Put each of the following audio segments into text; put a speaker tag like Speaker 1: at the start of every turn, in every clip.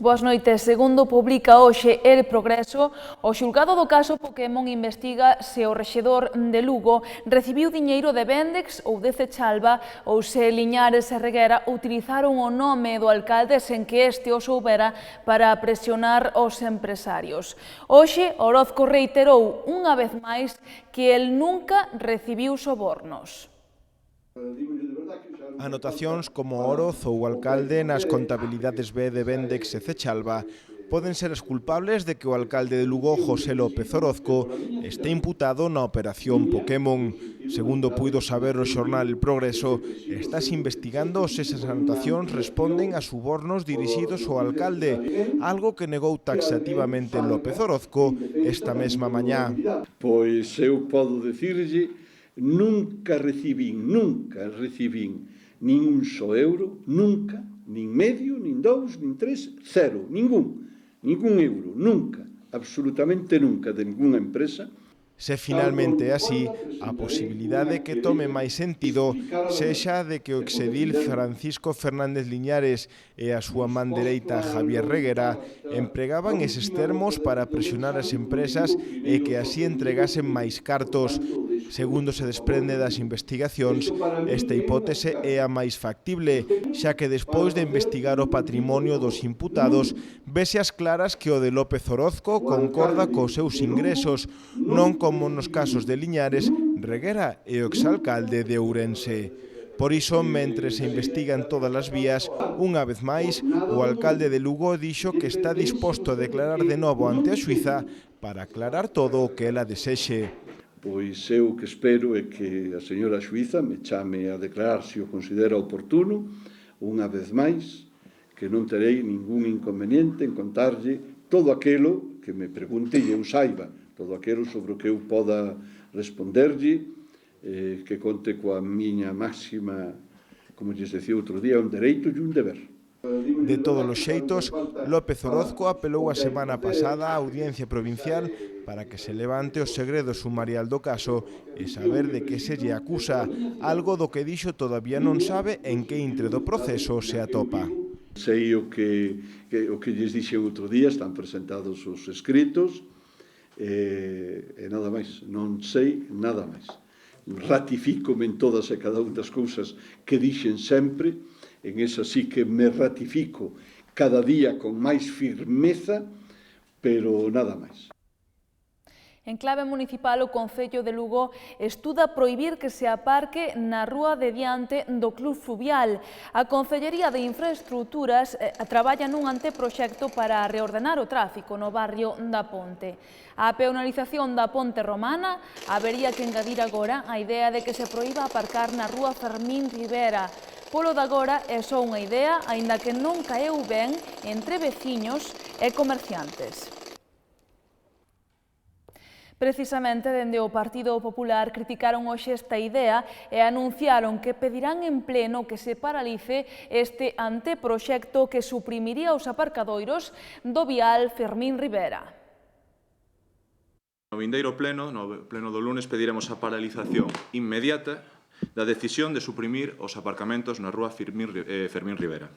Speaker 1: Boas noites. Segundo publica hoxe El Progreso, o xulgado do caso Pokémon investiga se o rexedor de Lugo recibiu diñeiro de Vendex ou de Sechalva ou se Liñares e Reguera utilizaron o nome do alcalde sen que este o soubera para presionar os empresarios. Hoxe, Orozco reiterou unha vez máis que el nunca recibiu sobornos.
Speaker 2: Anotacións como Oroz ou alcalde nas contabilidades B de Vendex e Sechalva poden ser as culpables de que o alcalde de Lugo, José López Orozco, este imputado na operación Pokémon. Segundo puido saber o xornal El Progreso, estás investigando se esas anotacións responden a subornos dirixidos ao alcalde, algo que negou taxativamente López Orozco esta mesma mañá.
Speaker 3: Pois eu podo dicirlle, nunca recibín nin un só euro, nunca, nin medio, nin dous, nin tres, cero, ningún euro, nunca, absolutamente nunca, de ninguna empresa.
Speaker 2: Se finalmente é así, a posibilidade que tome máis sentido sexa de que o exedil Francisco Fernández Liñares e a súa man dereita Javier Reguera empregaban eses termos para presionar as empresas e que así entregasen máis cartos. Segundo se desprende das investigacións, esta hipótese é a máis factible, xa que despois de investigar o patrimonio dos imputados, vese as claras que o de López Orozco concorda cos seus ingresos, non como nos casos de Liñares, Reguera e o exalcalde de Ourense. Por iso, mentre se investigan todas as vías, unha vez máis, o alcalde de Lugo dixo que está disposto a declarar de novo ante a xuíza para aclarar todo o que ela desexe.
Speaker 3: Pois eu o que espero é que a señora xuíza me chame a declarar se o considera oportuno, unha vez máis, que non terei ningún inconveniente en contarlle todo aquilo que me pregunte e eu saiba, todo aquilo sobre o que eu poda responderlle, que conte coa miña máxima, como lles decía outro día, un dereito e un deber.
Speaker 2: De todos os xeitos, López Orozco apelou a semana pasada á Audiencia Provincial para que se levante o segredo sumarial do caso e saber de que se lle acusa, algo do que dixo todavía non sabe en que intre do proceso se atopa.
Speaker 3: Sei o que lles dixe outro día, están presentados os escritos, e nada máis, non sei nada máis. Ratifícome en todas e cada unha das cousas que dixen sempre, en esa sí que me ratifico cada día con máis firmeza, pero nada máis.
Speaker 1: En clave municipal, o Concello de Lugo estuda prohibir que se aparque na rúa de diante do Club Fluvial. A Concellería de Infraestructuras traballa nun anteproxecto para reordenar o tráfico no barrio da Ponte. A peonalización da Ponte Romana habería que engadir agora a idea de que se proíba aparcar na rúa Fermín Rivera. Polo de agora é só unha idea, aínda que non caeu ben entre veciños e comerciantes. Precisamente, dende o Partido Popular criticaron hoxe esta idea e anunciaron que pedirán en pleno que se paralice este anteproxecto que suprimiría os aparcadoiros do vial Fermín Rivera.
Speaker 4: No vindeiro pleno, no pleno do lunes, pediremos a paralización inmediata da decisión de suprimir os aparcamentos na rúa Fermín Rivera.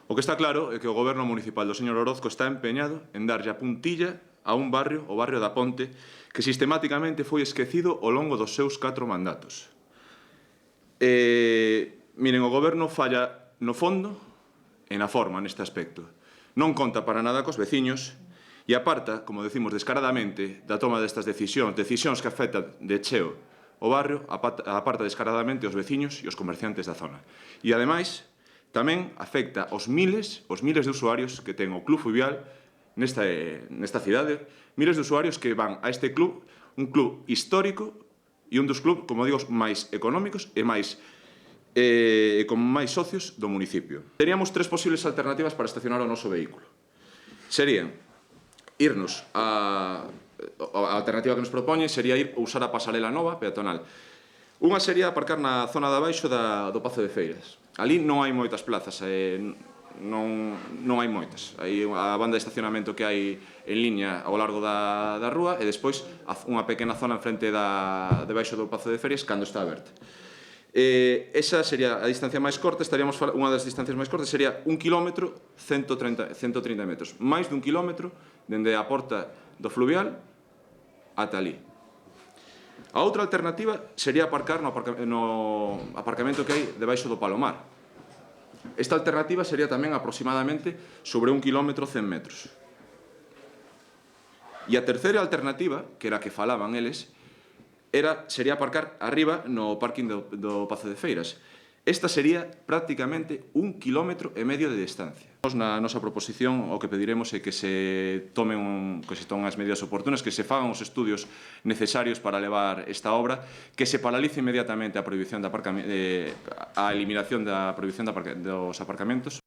Speaker 4: O que está claro é que o Goberno Municipal do señor Orozco está empeñado en darlle a puntilla a un barrio, o barrio da Ponte, que sistematicamente foi esquecido ao longo dos seus 4 mandatos. Miren, o Goberno falla no fondo e na forma neste aspecto. Non conta para nada cos veciños e aparta, como decimos descaradamente, da toma destas decisións que afectan de cheo o barrio, aparta descaradamente os veciños e os comerciantes da zona. E, ademais, tamén afecta aos miles de usuarios que ten o Club Fluvial nesta cidade, miles de usuarios que van a este club, un club histórico e un dos clubs, como digo, máis económicos e con máis socios do municipio. Teríamos 3 posibles alternativas para estacionar o noso vehículo. Serían irnos a alternativa que nos propoñen sería usar a pasarela nova peatonal. Unha sería aparcar na zona de abaixo do Pazo de Feiras. Ali non hai moitas plazas, non hai moitas. Hai a banda de estacionamento que hai en liña ao largo da rúa e despois unha pequena zona enfrente debaixo do Pazo de Ferias cando está aberta. Esa sería a distancia máis corta, unha das distancias máis cortas sería 1 km 130 metros, máis dun kilómetro dende a porta do fluvial ata ali. A outra alternativa sería aparcar no aparcamento que hai debaixo do Palomar. Esta alternativa sería tamén aproximadamente sobre 1 km 100 metros. E a terceira alternativa, que era a que falaban eles, sería aparcar arriba no parking do Pazo de Feiras. Esta sería prácticamente 1,5 km de distancia. Na nosa proposición o que pediremos é que se tomen as medidas oportunas, que se fagan os estudios necesarios para levar esta obra, que se paralice inmediatamente a eliminación da prohibición dos aparcamentos.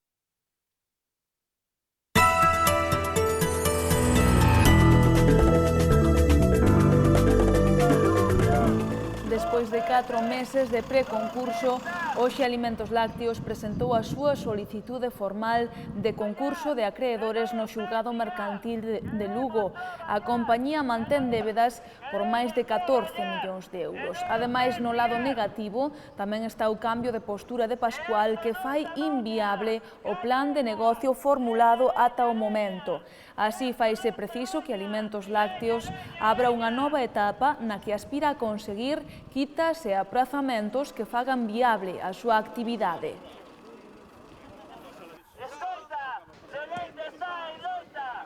Speaker 1: Despois de 4 meses de preconcurso, hoxe Alimentos Lácteos presentou a súa solicitude formal de concurso de acreedores no xulgado mercantil de Lugo. A compañía mantén débedas por máis de 14 millóns de euros. Ademais, no lado negativo, tamén está o cambio de postura de Pascual que fai inviable o plan de negocio formulado ata o momento. Así, faise preciso que Alimentos Lácteos abra unha nova etapa na que aspira a conseguir quitas e aprazamentos que fagan viable a súa actividade.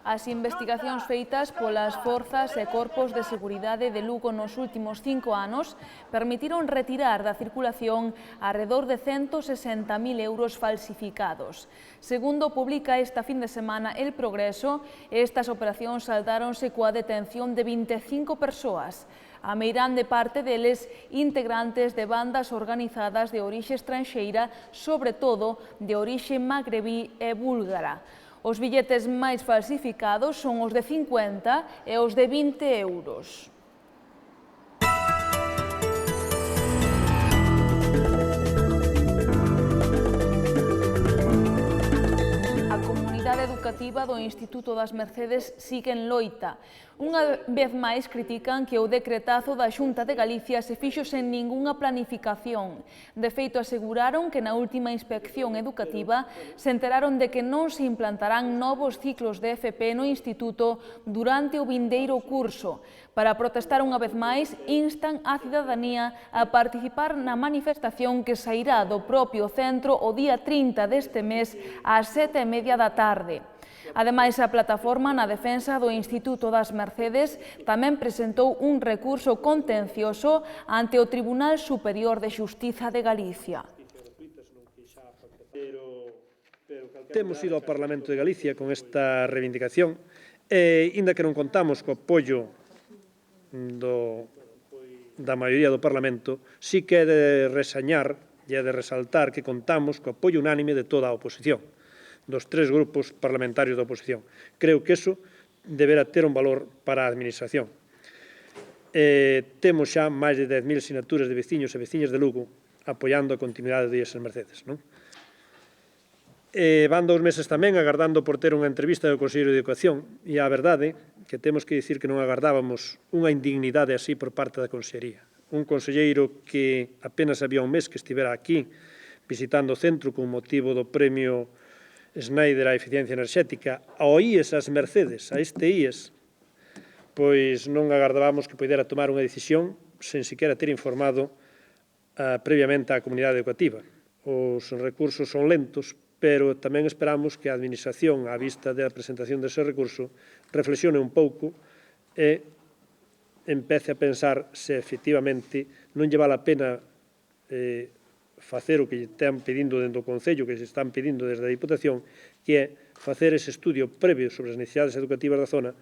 Speaker 1: As investigacións feitas polas forzas e corpos de seguridade de Lugo nos últimos 5 anos permitiron retirar da circulación arredor de 160.000 euros falsificados. Segundo publica esta fin de semana El Progreso, estas operacións saldáronse coa detención de 25 persoas. A meirande parte deles integrantes de bandas organizadas de orixe estranxeira, sobre todo de orixe magrebí e búlgara. Os billetes máis falsificados son os de 50 e os de 20 euros. A comunidade educativa do Instituto das Mercedes sigue en loita. Unha vez máis critican que o decretazo da Xunta de Galicia se fixo sen ningunha planificación. De feito, aseguraron que na última inspección educativa se enteraron de que non se implantarán novos ciclos de FP no Instituto durante o vindeiro curso. Para protestar unha vez máis, instan a cidadanía a participar na manifestación que sairá do propio centro o día 30 deste mes ás 7:30 da tarde. Ademais, a plataforma na defensa do Instituto das Mercedes tamén presentou un recurso contencioso ante o Tribunal Superior de Xustiza de Galicia.
Speaker 5: Temos ido ao Parlamento de Galicia con esta reivindicación e, inda que non contamos co apoio da maioría do Parlamento, sí que é de resañar e é de resaltar que contamos co apoio unánime de toda a oposición, dos 3 grupos parlamentarios da oposición. Creo que eso deberá ter un valor para a Administración. Temos xa máis de 10.000 sinaturas de veciños e veciñas de Lugo apoiando a continuidade de IES Mercedes. Van 2 meses tamén agardando por ter unha entrevista do Conselleiro de Educación e a verdade que temos que dicir que non agardábamos unha indignidade así por parte da Consellería. Un conselleiro que apenas había un mes que estivera aquí visitando o centro con motivo do premio Schneider a eficiencia enerxética, ao IES as Mercedes, a este IES, pois non agardábamos que pudera tomar unha decisión sen siquiera ter informado previamente á comunidade educativa. Os recursos son lentos, pero tamén esperamos que a Administración, á vista da presentación dese recurso, reflexione un pouco e empece a pensar se efectivamente non lle vale a pena facer o que lle están pedindo dentro do Concello, que se están pedindo desde a Diputación, que é facer ese estudio previo sobre as necesidades educativas da zona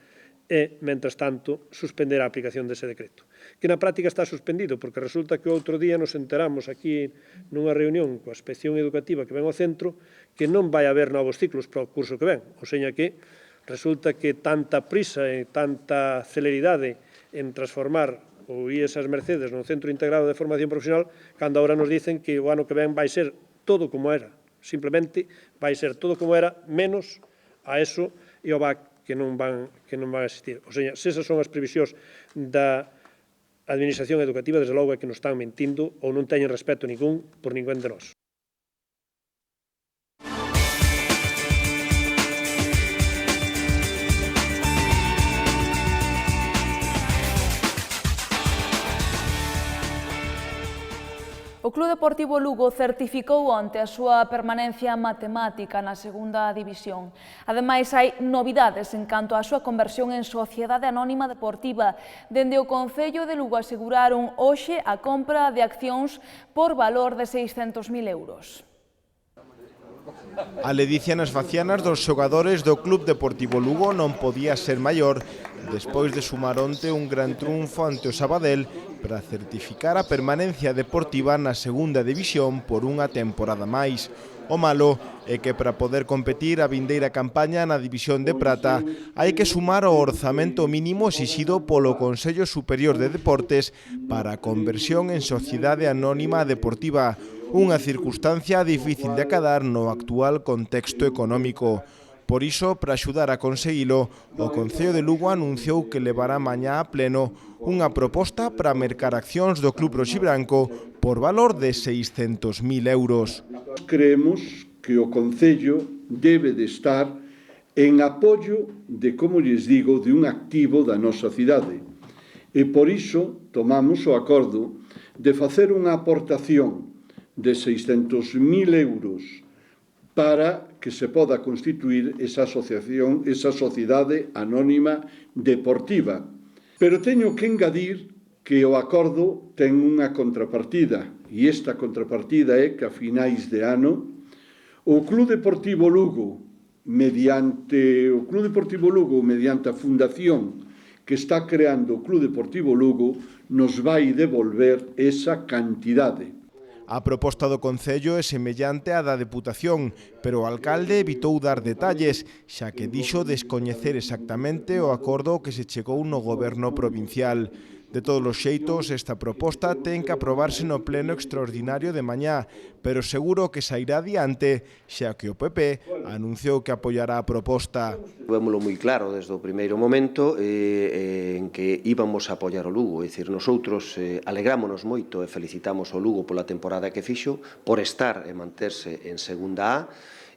Speaker 5: e, mentras tanto, suspender a aplicación dese decreto. Que na práctica está suspendido, porque resulta que outro día nos enteramos aquí nunha reunión coa Inspección Educativa que ven ao centro que non vai haber novos ciclos para o curso que ven. O seña que resulta que tanta prisa e tanta celeridade en transformar o IES as Mercedes no Centro Integrado de Formación Profesional, cando agora nos dicen que o ano que ven vai ser todo como era. Simplemente vai ser todo como era, menos a ESO e o BAC que non van a existir. O sea, se esas son as previsións da A Administración Educativa, desde logo, é que nos están mentindo ou non teñen respeto ningún por ningún de nós.
Speaker 1: O Club Deportivo Lugo certificou onte a súa permanencia matemática na segunda división. Ademais, hai novidades en canto á súa conversión en Sociedade Anónima Deportiva. Dende o Concello de Lugo aseguraron hoxe a compra de accións por valor de 600.000 euros.
Speaker 2: A ledicia nas facianas dos xogadores do Club Deportivo Lugo non podía ser maior despois de sumar onte un gran triunfo ante o Sabadell para certificar a permanencia deportiva na segunda división por unha temporada máis. O malo é que para poder competir a vindeira campaña na División de Prata hai que sumar o orzamento mínimo exixido polo Consello Superior de Deportes para a conversión en Sociedade Anónima Deportiva, unha circunstancia difícil de acadar no actual contexto económico. Por iso, para axudar a conseguilo, o Concello de Lugo anunciou que levará mañá a pleno unha proposta para mercar accións do Club Roxibranco por valor de 600.000 euros.
Speaker 3: Creemos que o Concello debe de estar en apoio de, como lles digo, de un activo da nosa cidade. E por iso tomamos o acordo de facer unha aportación de 600.000 euros para que se poda constituir esa asociación, esa sociedade anónima deportiva. Pero teño que engadir que o acordo ten unha contrapartida, e esta contrapartida é que a finais de ano o Club Deportivo Lugo, mediante a fundación que está creando o Club Deportivo Lugo, nos vai devolver esa cantidade.
Speaker 2: A proposta do Concello é semellante á da Deputación, pero o alcalde evitou dar detalles, xa que dixo descoñecer exactamente o acordo que se chegou no goberno provincial. De todos os xeitos, esta proposta ten que aprobarse no pleno extraordinario de mañá, pero seguro que sairá adiante, xa que o PP anunciou que apoiará a proposta.
Speaker 6: Vémolo moi claro desde o primeiro momento en que íbamos a apoiar o Lugo, é dicir, nosotros alegrámonos moito e felicitamos o Lugo pola temporada que fixo, por estar e manterse en segunda A,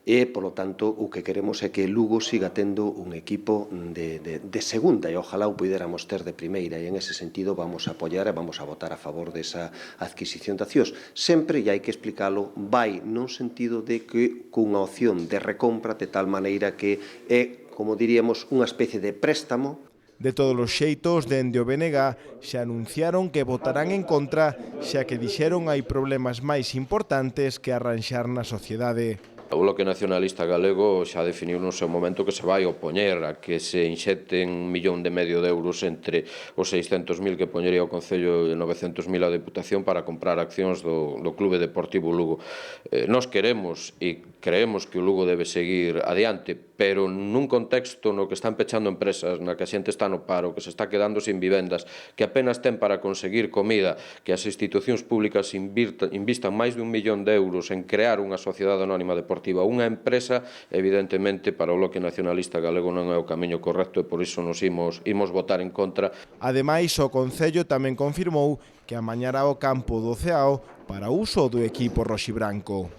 Speaker 6: e, polo tanto, o que queremos é que Lugo siga tendo un equipo de segunda e ojalá o puidéramos ter de primeira, e en ese sentido vamos a apoiar e vamos a votar a favor desa adquisición de accións. Sempre, e hai que explicalo, vai no sentido de que cunha opción de recompra de tal maneira que é, como diríamos, unha especie de préstamo.
Speaker 2: De todos os xeitos, dende o BNG xa anunciaron que votarán en contra, xa que dixeron hai problemas máis importantes que arranxar na sociedade.
Speaker 7: O Bloque Nacionalista Galego xa definiu no seu momento que se vai opoñer a que se inxeten 1,5 millón de euros entre os 600.000 que poñería o Concello e 900.000 a Deputación para comprar accións do Clube Deportivo Lugo. Nós queremos e creemos que o Lugo debe seguir adiante, pero nun contexto no que están pechando empresas, na que a xente está no paro, que se está quedando sin vivendas, que apenas ten para conseguir comida, que as institucións públicas invistan máis de 1 millón de euros en crear unha sociedade anónima deportiva, unha empresa, evidentemente, para o Bloque Nacionalista Galego non é o camiño correcto e por iso nos imos votar en contra.
Speaker 2: Ademais, o Concello tamén confirmou que amañará o campo do Ceao para uso do equipo roxibranco.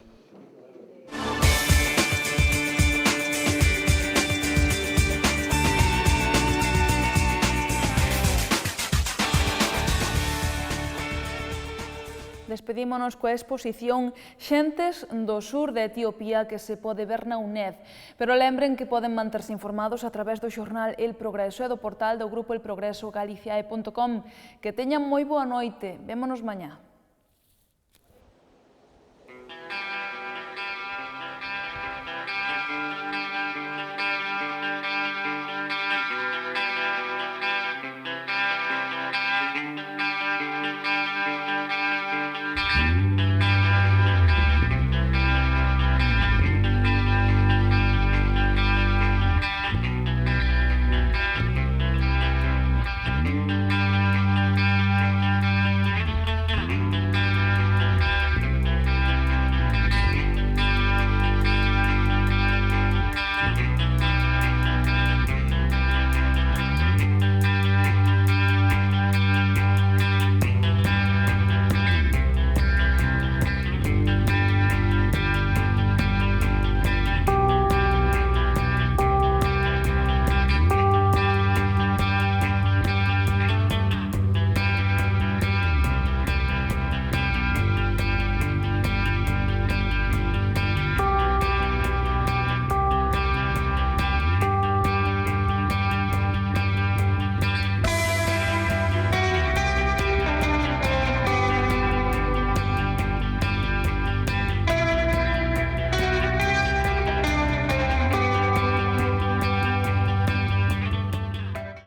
Speaker 1: Despedímonos coa exposición Xentes do Sur de Etiopía que se pode ver na UNED. Pero lembren que poden manterse informados a través do xornal El Progreso e do portal do grupo elprogreso galiciae.com. Que teñan moi boa noite. Vémonos mañá.